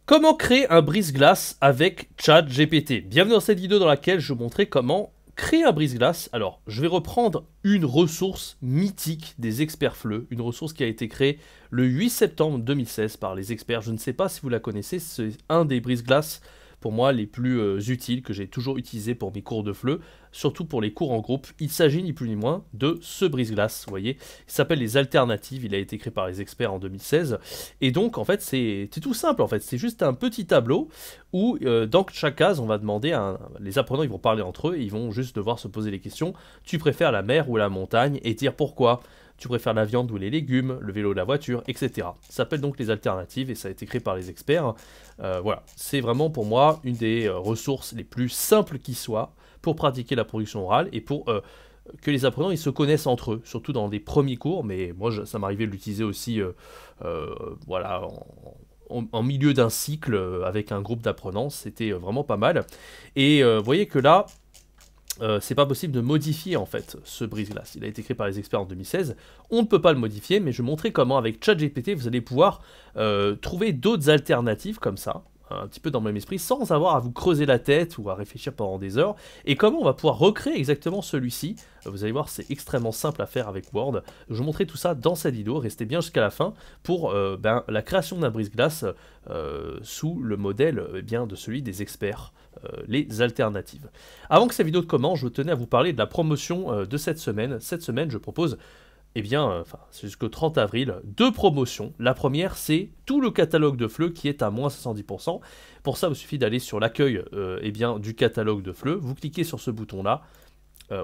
Comment créer un brise-glace avec ChatGPT? Bienvenue dans cette vidéo dans laquelle je vais vous montrer comment créer un brise-glace. Alors, je vais reprendre une ressource mythique des experts FLE, une ressource qui a été créée le 8 septembre 2016 par les experts. Je ne sais pas si vous la connaissez, c'est un des brise-glaces pour moi les plus utiles que j'ai toujours utilisé pour mes cours de FLE, surtout pour les cours en groupe. Il s'agit ni plus ni moins de ce brise-glace, vous voyez. Il s'appelle les alternatives, il a été créé par les experts en 2016. Et donc, en fait, c'est tout simple, en fait. C'est juste un petit tableau où, dans chaque case, on va demander les apprenants, ils vont parler entre eux et ils vont juste devoir se poser les questions. Tu préfères la mer ou la montagne? Et dire pourquoi. Tu préfères la viande ou les légumes, le vélo ou la voiture, etc. Ça s'appelle donc les alternatives et ça a été créé par les experts. Voilà, c'est vraiment pour moi une des ressources les plus simples qui soient pour pratiquer la production orale et pour que les apprenants ils se connaissent entre eux, surtout dans des premiers cours, mais moi ça m'arrivait de l'utiliser aussi voilà, en milieu d'un cycle avec un groupe d'apprenants, c'était vraiment pas mal. Et vous voyez que là, c'est pas possible de modifier en fait ce brise-glace. Il a été créé par les experts en 2016. On ne peut pas le modifier, mais je vais montrer comment avec ChatGPT vous allez pouvoir trouver d'autres alternatives comme ça, un petit peu dans le même esprit, sans avoir à vous creuser la tête ou à réfléchir pendant des heures. Et comment on va pouvoir recréer exactement celui-ci. Vous allez voir, c'est extrêmement simple à faire avec Word. Je vais vous montrer tout ça dans cette vidéo. Restez bien jusqu'à la fin pour la création d'un brise-glace sous le modèle bien, de celui des experts. Les alternatives. Avant que cette vidéo commence, je tenais à vous parler de la promotion de cette semaine. Cette semaine, je propose, eh bien, c'est jusqu'au 30 avril, deux promotions. La première, c'est tout le catalogue de FLE qui est à moins 70%. Pour ça, il vous suffit d'aller sur l'accueil eh bien, du catalogue de FLE. Vous cliquez sur ce bouton-là,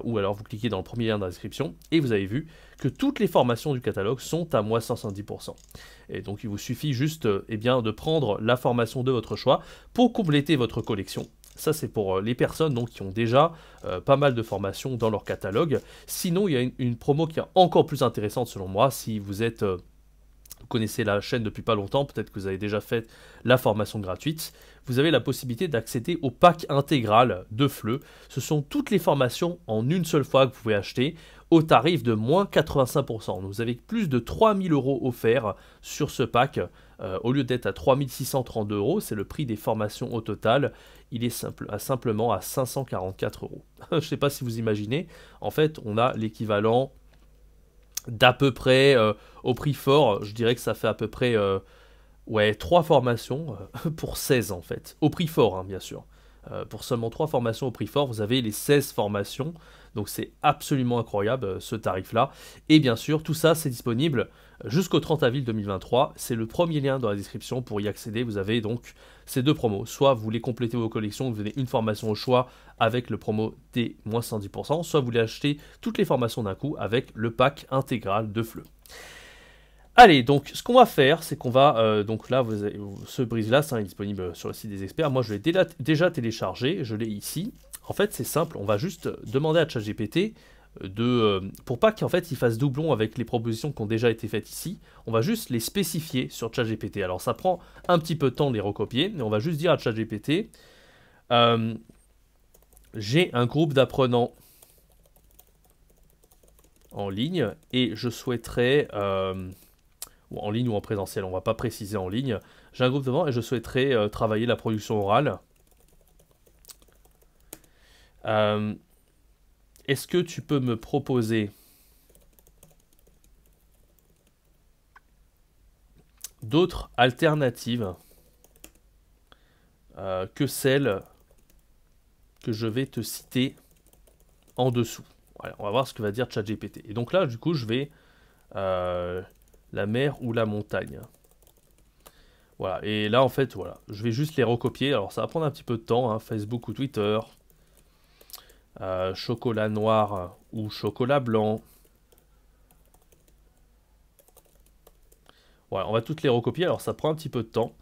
ou alors vous cliquez dans le premier lien de la description, et vous avez vu que toutes les formations du catalogue sont à moins 170%. Et donc il vous suffit juste eh bien, de prendre la formation de votre choix pour compléter votre collection. Ça c'est pour les personnes donc, qui ont déjà pas mal de formations dans leur catalogue. Sinon il y a une promo qui est encore plus intéressante selon moi. Si vous êtes... vous connaissez la chaîne depuis pas longtemps, peut-être que vous avez déjà fait la formation gratuite, vous avez la possibilité d'accéder au pack intégral de FLE. Ce sont toutes les formations en une seule fois que vous pouvez acheter au tarif de moins 85%. Donc vous avez plus de 3000 € offerts sur ce pack. Au lieu d'être à 3632 €, c'est le prix des formations au total. Il est simplement à 544 €. Je ne sais pas si vous imaginez, en fait on a l'équivalent d'à peu près au prix fort, je dirais que ça fait à peu près ouais, 3 formations pour 16 en fait, au prix fort hein, bien sûr. Pour seulement 3 formations au prix fort, vous avez les 16 formations, donc c'est absolument incroyable ce tarif-là. Et bien sûr, tout ça c'est disponible jusqu'au 30 avril 2023, c'est le premier lien dans la description pour y accéder. Vous avez donc ces deux promos, soit vous voulez compléter vos collections, vous avez une formation au choix avec le promo des moins 110%, soit vous voulez acheter toutes les formations d'un coup avec le pack intégral de FLE. Allez, donc ce qu'on va faire, c'est qu'on va, donc là, vous avez, ce brise-glace est disponible sur le site des experts. Moi, je l'ai déjà téléchargé, je l'ai ici. En fait, c'est simple, on va juste demander à ChatGPT pour pas qu'en fait il fasse doublon avec les propositions qui ont déjà été faites ici, on va juste les spécifier sur ChatGPT. Alors ça prend un petit peu de temps de les recopier, mais on va juste dire à ChatGPT, j'ai un groupe d'apprenants en ligne et je souhaiterais... ou en ligne ou en présentiel, on ne va pas préciser en ligne. J'ai un groupe devant et je souhaiterais travailler la production orale. Est-ce que tu peux me proposer d'autres alternatives que celles que je vais te citer en dessous? Voilà, on va voir ce que va dire ChatGPT. Et donc là, du coup, je vais... la mer ou la montagne. Voilà, et là en fait, voilà, je vais juste les recopier. Alors ça va prendre un petit peu de temps, hein, Facebook ou Twitter, chocolat noir ou chocolat blanc. Voilà, on va toutes les recopier, alors ça prend un petit peu de temps.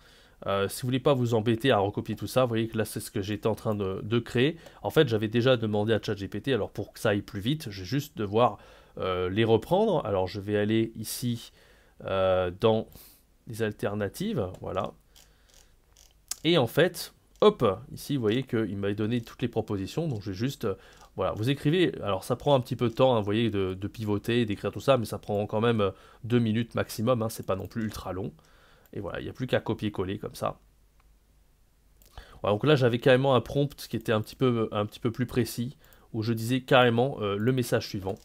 Si vous voulez pas vous embêter à recopier tout ça, vous voyez que là c'est ce que j'étais en train de créer. En fait, j'avais déjà demandé à ChatGPT, alors pour que ça aille plus vite, je vais juste devoir les reprendre. Alors je vais aller ici dans les alternatives, voilà. Et en fait, hop, ici vous voyez qu'il m'a donné toutes les propositions, donc je vais juste, voilà, vous écrivez, alors ça prend un petit peu de temps, hein, vous voyez, de pivoter, d'écrire tout ça, mais ça prend quand même 2 minutes maximum, hein, c'est pas non plus ultra long. Et voilà, il n'y a plus qu'à copier-coller comme ça. Voilà, donc là, j'avais carrément un prompt qui était un petit peu plus précis, où je disais carrément le message suivant.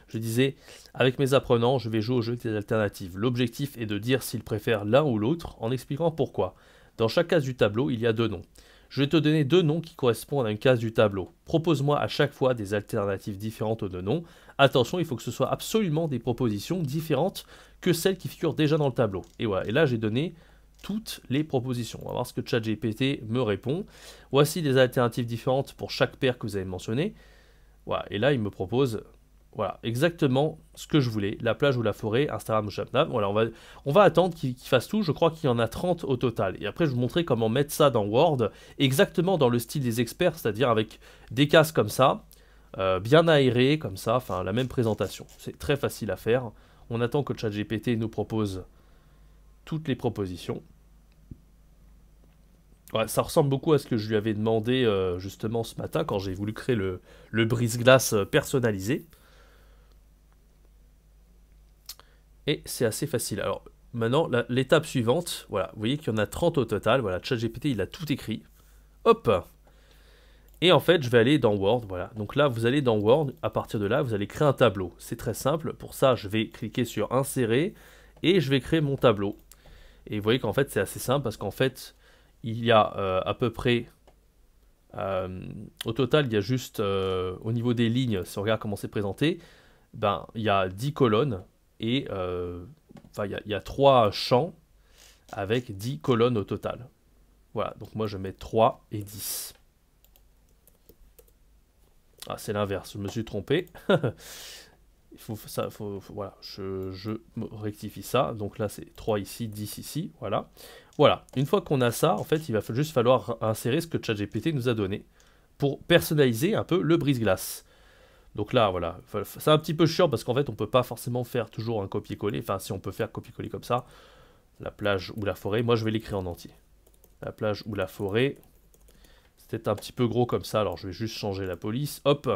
Je disais, avec mes apprenants, je vais jouer au jeu des alternatives. L'objectif est de dire s'ils préfèrent l'un ou l'autre, en expliquant pourquoi. Dans chaque case du tableau, il y a 2 noms. Je vais te donner 2 noms qui correspondent à une case du tableau. Propose-moi à chaque fois des alternatives différentes aux 2 noms. Attention, il faut que ce soit absolument des propositions différentes que celles qui figurent déjà dans le tableau. Et voilà, et là j'ai donné toutes les propositions. On va voir ce que ChatGPT me répond. Voici des alternatives différentes pour chaque paire que vous avez mentionné. Voilà, et là il me propose voilà, exactement ce que je voulais. La plage ou la forêt, Instagram ou Snapchat. Voilà, on va attendre qu'il fasse tout. Je crois qu'il y en a 30 au total. Et après, je vous montrerai comment mettre ça dans Word, exactement dans le style des experts, c'est-à-dire avec des cases comme ça, bien aérées, comme ça, enfin la même présentation. C'est très facile à faire. On attend que ChatGPT nous propose toutes les propositions. Ouais, ça ressemble beaucoup à ce que je lui avais demandé justement ce matin quand j'ai voulu créer le brise-glace personnalisé. Et c'est assez facile. Alors maintenant, l'étape suivante, voilà, vous voyez qu'il y en a 30 au total. Voilà, ChatGPT, il a tout écrit. Hop. Et en fait, je vais aller dans Word, voilà. Donc là, vous allez dans Word, à partir de là, vous allez créer un tableau. C'est très simple. Pour ça, je vais cliquer sur Insérer et je vais créer mon tableau. Et vous voyez qu'en fait, c'est assez simple parce qu'en fait, il y a à peu près... au total, il y a juste, au niveau des lignes, si on regarde comment c'est présenté, ben, il y a 10 colonnes. Et enfin, il y a 3 champs avec 10 colonnes au total. Voilà, donc moi je mets 3 et 10. Ah, c'est l'inverse, je me suis trompé. Voilà, je rectifie ça. Donc là, c'est 3 ici, 10 ici, voilà. Voilà, une fois qu'on a ça, en fait, il va juste falloir insérer ce que ChatGPT nous a donné pour personnaliser un peu le brise-glace. Donc là, voilà, c'est un petit peu chiant parce qu'en fait, on peut pas forcément faire toujours un copier-coller. Enfin, si on peut faire copier-coller comme ça, la plage ou la forêt. Moi, je vais l'écrire en entier. La plage ou la forêt. C'est peut-être un petit peu gros comme ça, alors je vais juste changer la police. Hop.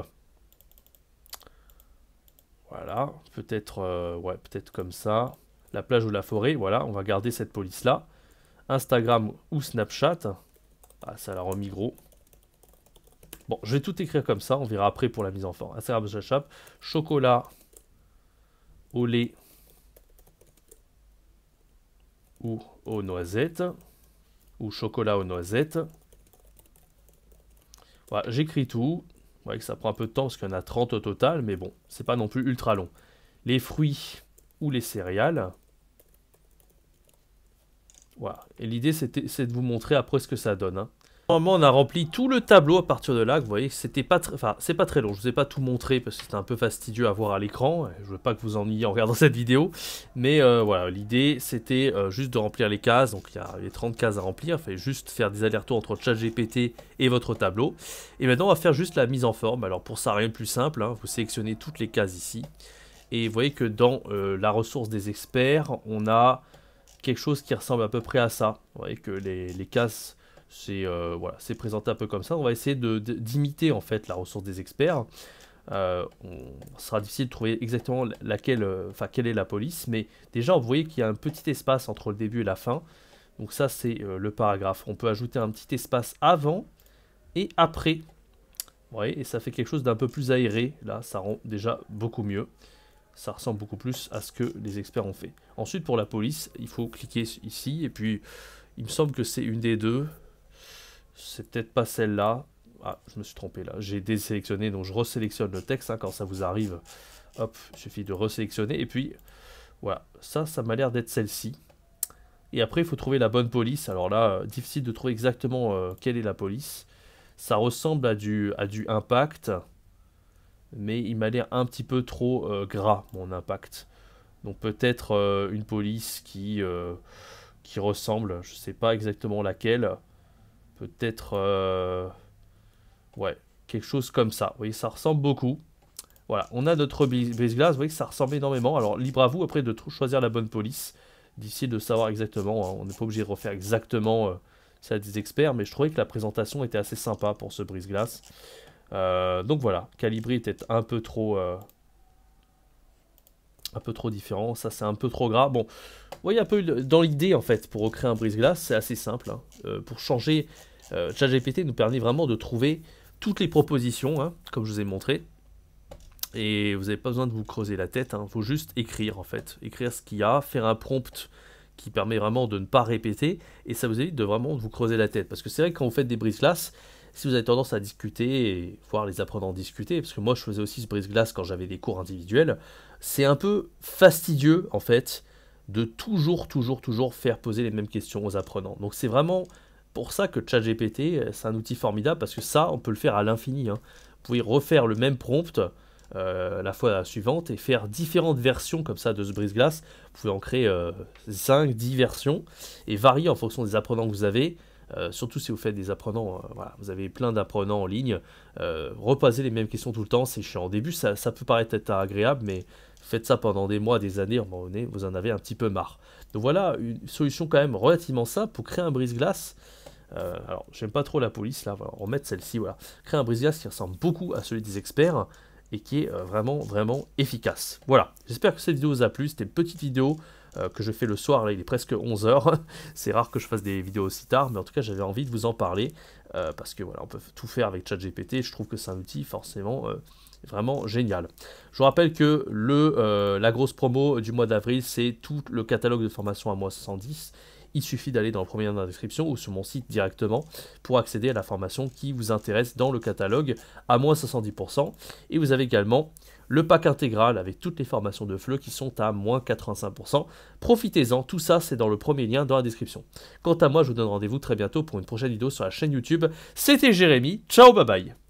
Voilà, peut-être ouais, peut-être comme ça. La plage ou la forêt, voilà, on va garder cette police-là. Instagram ou Snapchat. Ah, ça l'a remis gros. Bon, je vais tout écrire comme ça, on verra après pour la mise en forme. Instagram, Snapchat, chocolat au lait ou aux noisettes, ou chocolat aux noisettes. Voilà, j'écris tout. Vous voyez que ça prend un peu de temps parce qu'il y en a 30 au total, mais bon, c'est pas non plus ultra long. Les fruits ou les céréales. Voilà, et l'idée c'est de vous montrer après ce que ça donne. Hein. Normalement, on a rempli tout le tableau à partir de là. Vous voyez, c'était pas enfin, c'est pas très long. Je vous ai pas tout montré parce que c'était un peu fastidieux à voir à l'écran. Je veux pas que vous ennuyiez en regardant cette vidéo. Mais voilà, l'idée c'était juste de remplir les cases. Donc il y a les 30 cases à remplir. Il fallait juste faire des allers-retours entre ChatGPT et votre tableau. Et maintenant, on va faire juste la mise en forme. Alors pour ça, rien de plus simple. Hein. Vous sélectionnez toutes les cases ici. Et vous voyez que dans la ressource des experts, on a quelque chose qui ressemble à peu près à ça. Vous voyez que les cases... C'est voilà, présenté un peu comme ça. On va essayer d'imiter en fait la ressource des experts. On sera difficile de trouver exactement laquelle, quelle est la police, mais déjà vous voyez qu'il y a un petit espace entre le début et la fin. Donc ça c'est le paragraphe. On peut ajouter un petit espace avant et après. Vous voyez, et ça fait quelque chose d'un peu plus aéré. Là, ça rend déjà beaucoup mieux. Ça ressemble beaucoup plus à ce que les experts ont fait. Ensuite pour la police, il faut cliquer ici et puis il me semble que c'est une des deux. C'est peut-être pas celle-là. Ah, je me suis trompé là. J'ai désélectionné, donc je resélectionne le texte hein, quand ça vous arrive. Hop, il suffit de resélectionner. Et puis, voilà. Ça m'a l'air d'être celle-ci. Et après, il faut trouver la bonne police. Alors là, difficile de trouver exactement quelle est la police. Ça ressemble à du impact. Mais il m'a l'air un petit peu trop gras, mon impact. Donc peut-être une police qui ressemble. Je ne sais pas exactement laquelle. Peut-être, ouais, quelque chose comme ça. Vous voyez, ça ressemble beaucoup. Voilà, on a notre brise-glace. Vous voyez que ça ressemble énormément. Alors, libre à vous après de choisir la bonne police. Difficile de savoir exactement. Hein. On n'est pas obligé de refaire exactement ça des experts. Mais je trouvais que la présentation était assez sympa pour ce brise-glace. Donc voilà, Calibri était un peu trop différent. Ça, c'est un peu trop gras. Bon, vous voyez un peu dans l'idée, en fait, pour recréer un brise-glace, c'est assez simple. Hein. Pour changer ChatGPT nous permet vraiment de trouver toutes les propositions, hein, comme je vous ai montré. Et vous n'avez pas besoin de vous creuser la tête, il faut juste écrire en fait. Écrire ce qu'il y a, faire un prompt qui permet vraiment de ne pas répéter, et ça vous évite de vraiment vous creuser la tête. Parce que c'est vrai que quand vous faites des brise-glace, si vous avez tendance à discuter, et voir les apprenants discuter, parce que moi je faisais aussi ce brise-glace quand j'avais des cours individuels, c'est un peu fastidieux en fait, de toujours faire poser les mêmes questions aux apprenants. Donc c'est vraiment pour ça que ChatGPT, c'est un outil formidable, parce que ça, on peut le faire à l'infini. Vous pouvez refaire le même prompt, la fois suivante, et faire différentes versions comme ça de ce brise-glace. Vous pouvez en créer 5-10 versions et varier en fonction des apprenants que vous avez. Surtout si vous faites des apprenants, voilà, vous avez plein d'apprenants en ligne, reposer les mêmes questions tout le temps, c'est chiant. Au début, ça peut paraître être agréable, mais faites ça pendant des mois, des années, à un moment donné, vous en avez un petit peu marre. Donc voilà, une solution quand même relativement simple pour créer un brise-glace. Alors, j'aime pas trop la police, là, on va remettre celle-ci, voilà. Créer un brise-glace qui ressemble beaucoup à celui des experts, et qui est vraiment efficace. Voilà, j'espère que cette vidéo vous a plu. C'était une petite vidéo que je fais le soir, là il est presque 11h. C'est rare que je fasse des vidéos aussi tard, mais en tout cas j'avais envie de vous en parler, parce que voilà, on peut tout faire avec ChatGPT. Je trouve que c'est un outil forcément vraiment génial. Je vous rappelle que la grosse promo du mois d'avril, c'est tout le catalogue de formation à moins 70. Il suffit d'aller dans le premier lien dans la description ou sur mon site directement pour accéder à la formation qui vous intéresse dans le catalogue à moins 70%. Et vous avez également le pack intégral avec toutes les formations de FLE qui sont à moins 85%. Profitez-en, tout ça c'est dans le premier lien dans la description. Quant à moi, je vous donne rendez-vous très bientôt pour une prochaine vidéo sur la chaîne YouTube. C'était Jérémy, ciao, bye bye.